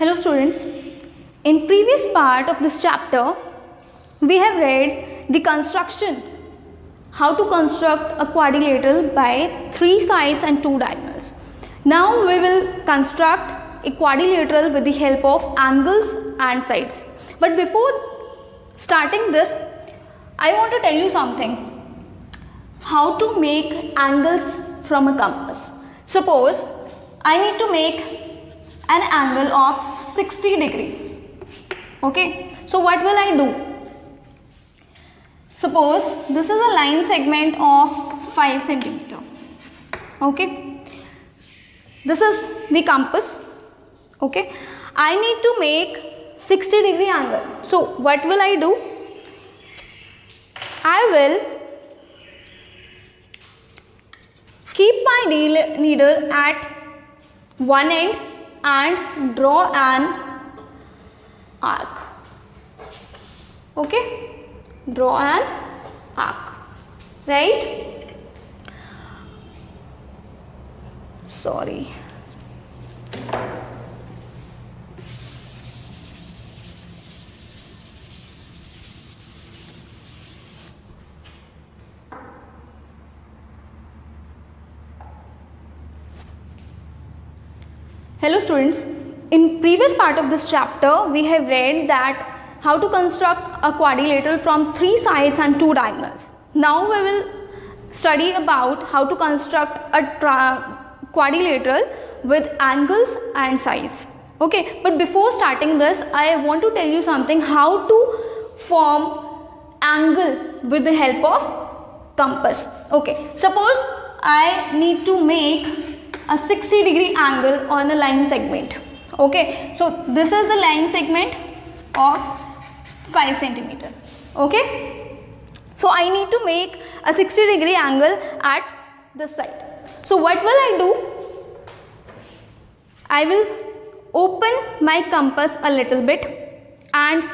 Hello students, in previous part of this chapter, we have read the construction, how to construct a quadrilateral by 3 sides and 2 diagonals. Now we will construct a quadrilateral with the help of angles and sides. But before starting this, I want to tell you something, how to make angles from a compass. Suppose I need to make an angle of 60 degree. Okay, so what will I do? Suppose this is a line segment of 5 centimeter. Okay, this is the compass. Okay, I need to make 60 degree angle. So what will I do? I will keep my needle at one end and draw an arc. Okay, draw an arc, right? Sorry. Hello students, in previous part of this chapter we have read that how to construct a quadrilateral from 3 sides and 2 diagonals. Now we will study about how to construct a quadrilateral with angles and sides. Okay, but before starting this, I want to tell you something, how to form angle with the help of compass. Okay, suppose I need to make a 60 degree angle on a line segment. Okay, so this is the line segment of 5 centimeter. Okay, so I need to make a 60 degree angle at this side. So what will I do? I will open my compass a little bit and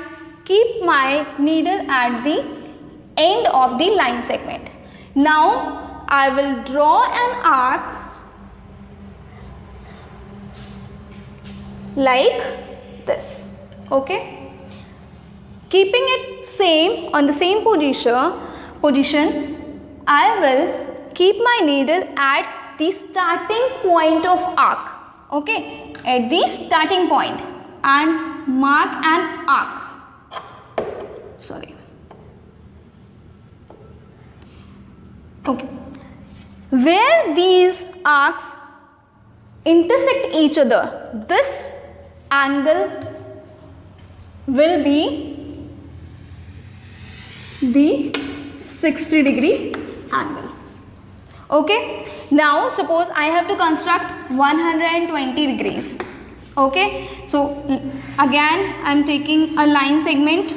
keep my needle at the end of the line segment. Now I will draw an arc like this. Okay, keeping it same on the same position, I will keep my needle at the starting point of arc. Okay, at the starting point and mark an arc. Sorry. Okay, where these arcs intersect each other, this angle will be the 60 degree angle. Okay, now suppose I have to construct 120 degrees. Okay, so again I am taking a line segment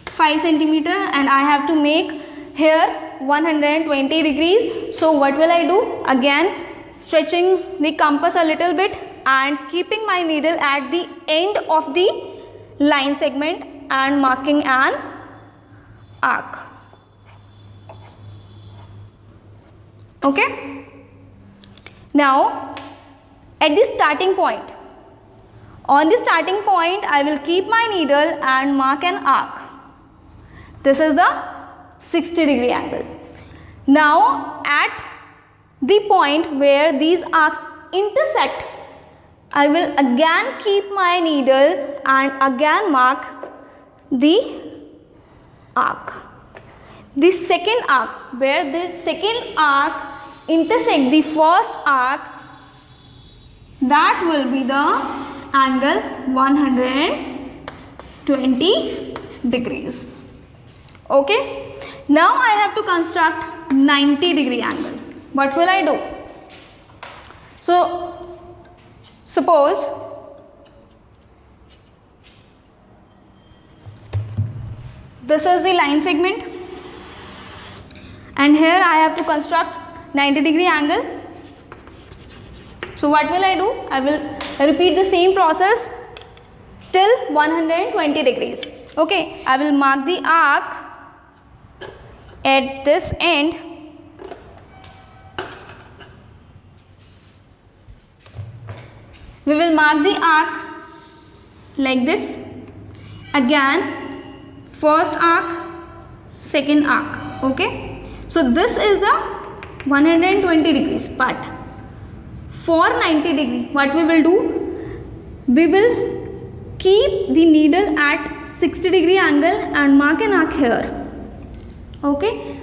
5 centimeter and I have to make here 120 degrees. So what will I do? Again stretching the compass a little bit and keeping my needle at the end of the line segment and marking an arc. Okay, now at the starting point, on the starting point I will keep my needle and mark an arc. This is the 60 degree angle. Now at the point where these arcs intersect, I will again keep my needle and again mark the arc. The second arc, where the second arc intersect the first arc, that will be the angle 120 degrees. Okay, now I have to construct 90 degree angle. What will I do? So suppose this is the line segment and here I have to construct 90 degree angle. So what will I do? I will repeat the same process till 120 degrees. Okay, I will mark the arc at this end We will mark the arc like this. Again, first arc, second arc. Okay. So this is the 120 degrees. But for 90 degree, what we will do? We will keep the needle at 60 degree angle and mark an arc here. Okay.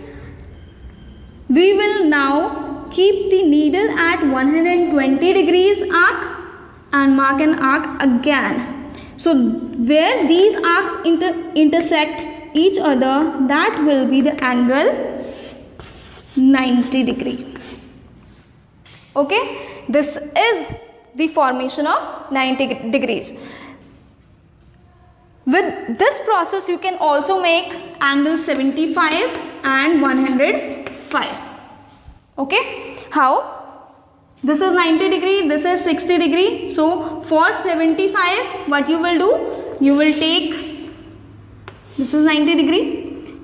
We will now keep the needle at 120 degrees arc and mark an arc again. So where these arcs intersect each other, that will be the angle 90 degree. Okay, this is the formation of 90 degrees. With this process, you can also make angle 75 and 105. Okay, how? This is 90 degree, this is 60 degree. So for 75, what you will do? You will take, this is 90 degree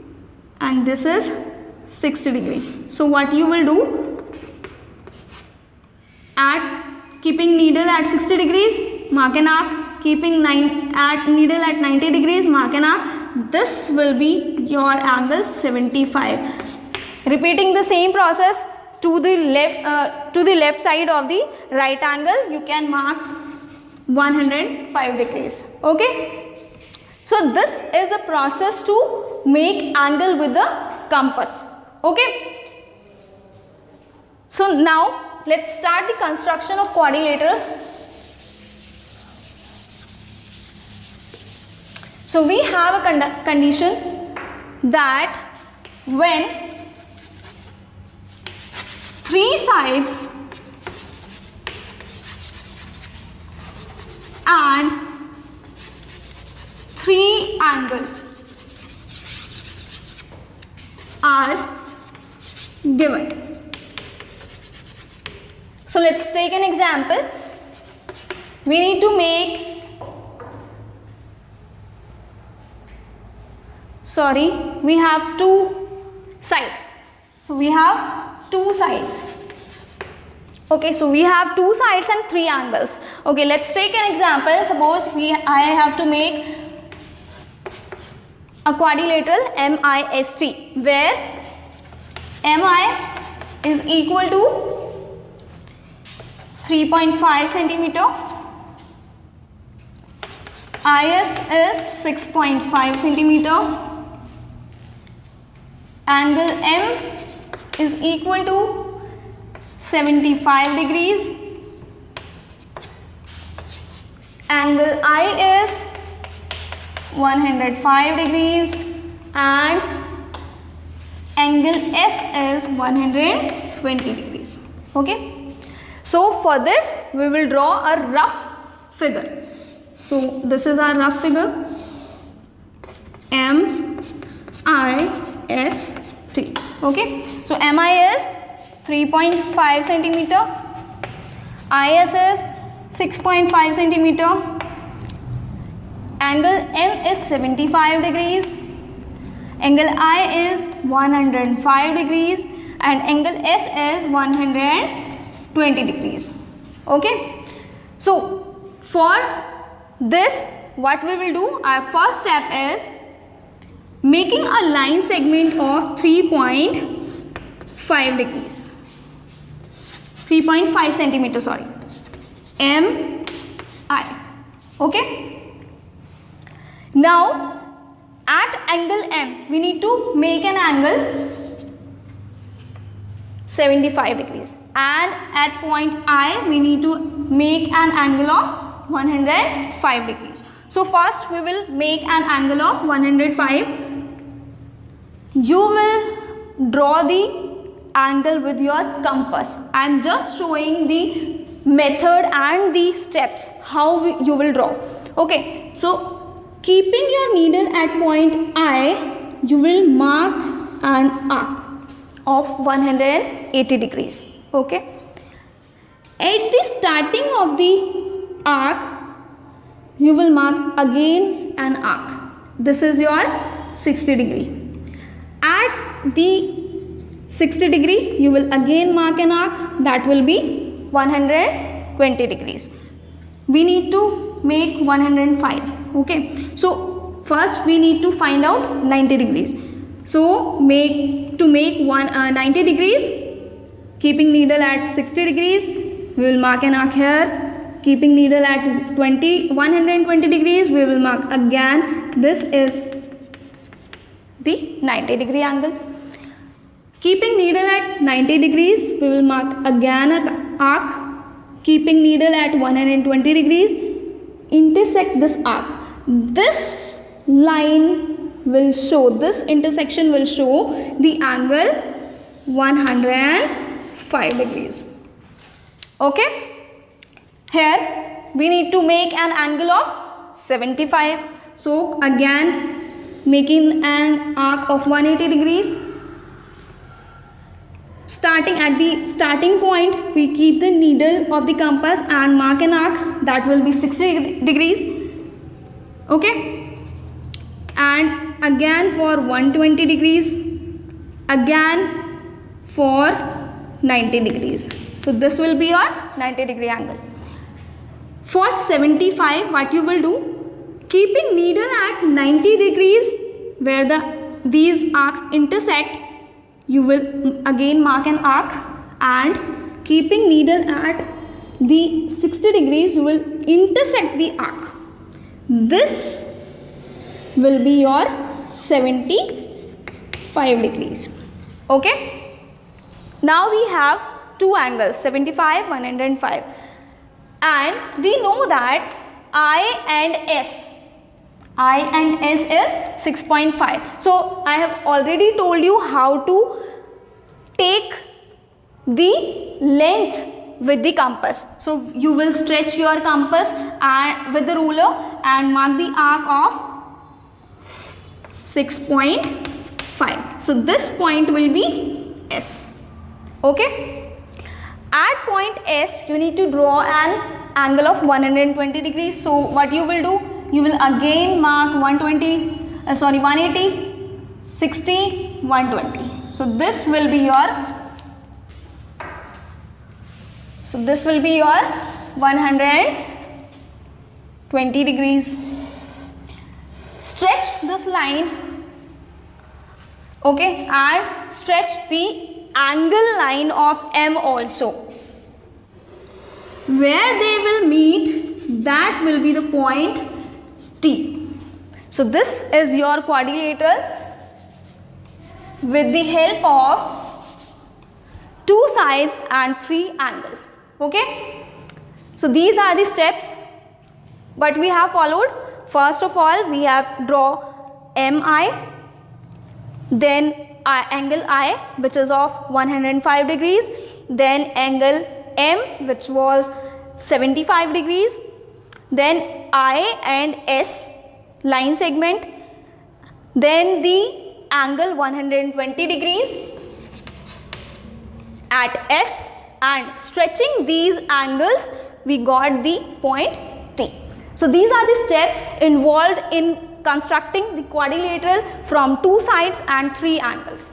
and this is 60 degree. So what you will do? Keeping needle at 60 degrees, mark an arc. Keeping needle at 90 degrees, mark an arc. This will be your angle 75. Repeating the same process to the left side of the right angle, you can mark 105 degrees. Okay. So this is the process to make angle with the compass. Okay. So now let's start the construction of quadrilateral. So we have a condition that when three sides and three angles are given. So let's take an example. We need to make, we have two sides. So we have two sides. Okay, so we have two sides and three angles. Okay, let's take an example. Suppose I have to make a quadrilateral MIST, where MI is equal to 3.5 centimeter, IS is 6.5 centimeter, angle M is equal to 75 degrees, angle I is 105 degrees and angle S is 120 degrees. Okay. So for this we will draw a rough figure. So this is our rough figure. MIST. Okay. So MI is 3.5 centimeter, IS is 6.5 centimeter, angle M is 75 degrees, angle I is 105 degrees and angle S is 120 degrees. Okay. So for this, what we will do, our first step is making a line segment of 3.5 degrees. 3.5 centimeter, MI. Okay. Now at angle M we need to make an angle 75 degrees and at point I we need to make an angle of 105 degrees. So first we will make an angle of 105. You will draw the angle with your compass. I am just showing the method and the steps how you will draw. Okay. So keeping your needle at point I, you will mark an arc of 180 degrees. Okay. At the starting of the arc, you will mark again an arc. This is your 60 degree. At the 60 degree, you will again mark an arc, that will be 120 degrees. we need to make 105. Okay, so first we need to find out 90 degrees. So to make 90 degrees, keeping needle at 60 degrees, we will mark an arc here. Keeping needle at 120 degrees, we will mark again. This is the 90 degree angle. Keeping needle at 90 degrees, we will mark again an arc. Keeping needle at 120 degrees, intersect this arc. This line will show, this intersection will show the angle 105 degrees. Okay? Here we need to make an angle of 75. So again, making an arc of 180 degrees. Starting at the starting point, we keep the needle of the compass and mark an arc that will be 60 degrees. Okay, and again for 120 degrees, again for 90 degrees. So this will be your 90 degree angle. For 75, what you will do, keeping needle at 90 degrees where these arcs intersect, you will again mark an arc, and keeping needle at the 60 degrees, you will intersect the arc. This will be your 75 degrees. Okay. Now we have two angles, 75, 105. And we know that I and S is 6.5. So I have already told you how to take the length with the compass. So you will stretch your compass and with the ruler and mark the arc of 6.5. So this point will be S. Okay. At point S, you need to draw an angle of 120 degrees. So what you will do, you will again mark 180, 60, 120. So this will be your 120 degrees. Stretch this line, okay, and stretch the angle line of M also. Where they will meet, that will be the point T. So this is your quadrilateral with the help of 2 sides and 3 angles. Okay. So these are the steps but we have followed. First of all, we have draw MI, then angle I, which is of 105 degrees, then angle M, which was 75 degrees, then I and S line segment, then the angle 120 degrees at S, and stretching these angles we got the point T. So these are the steps involved in constructing the quadrilateral from 2 sides and 3 angles.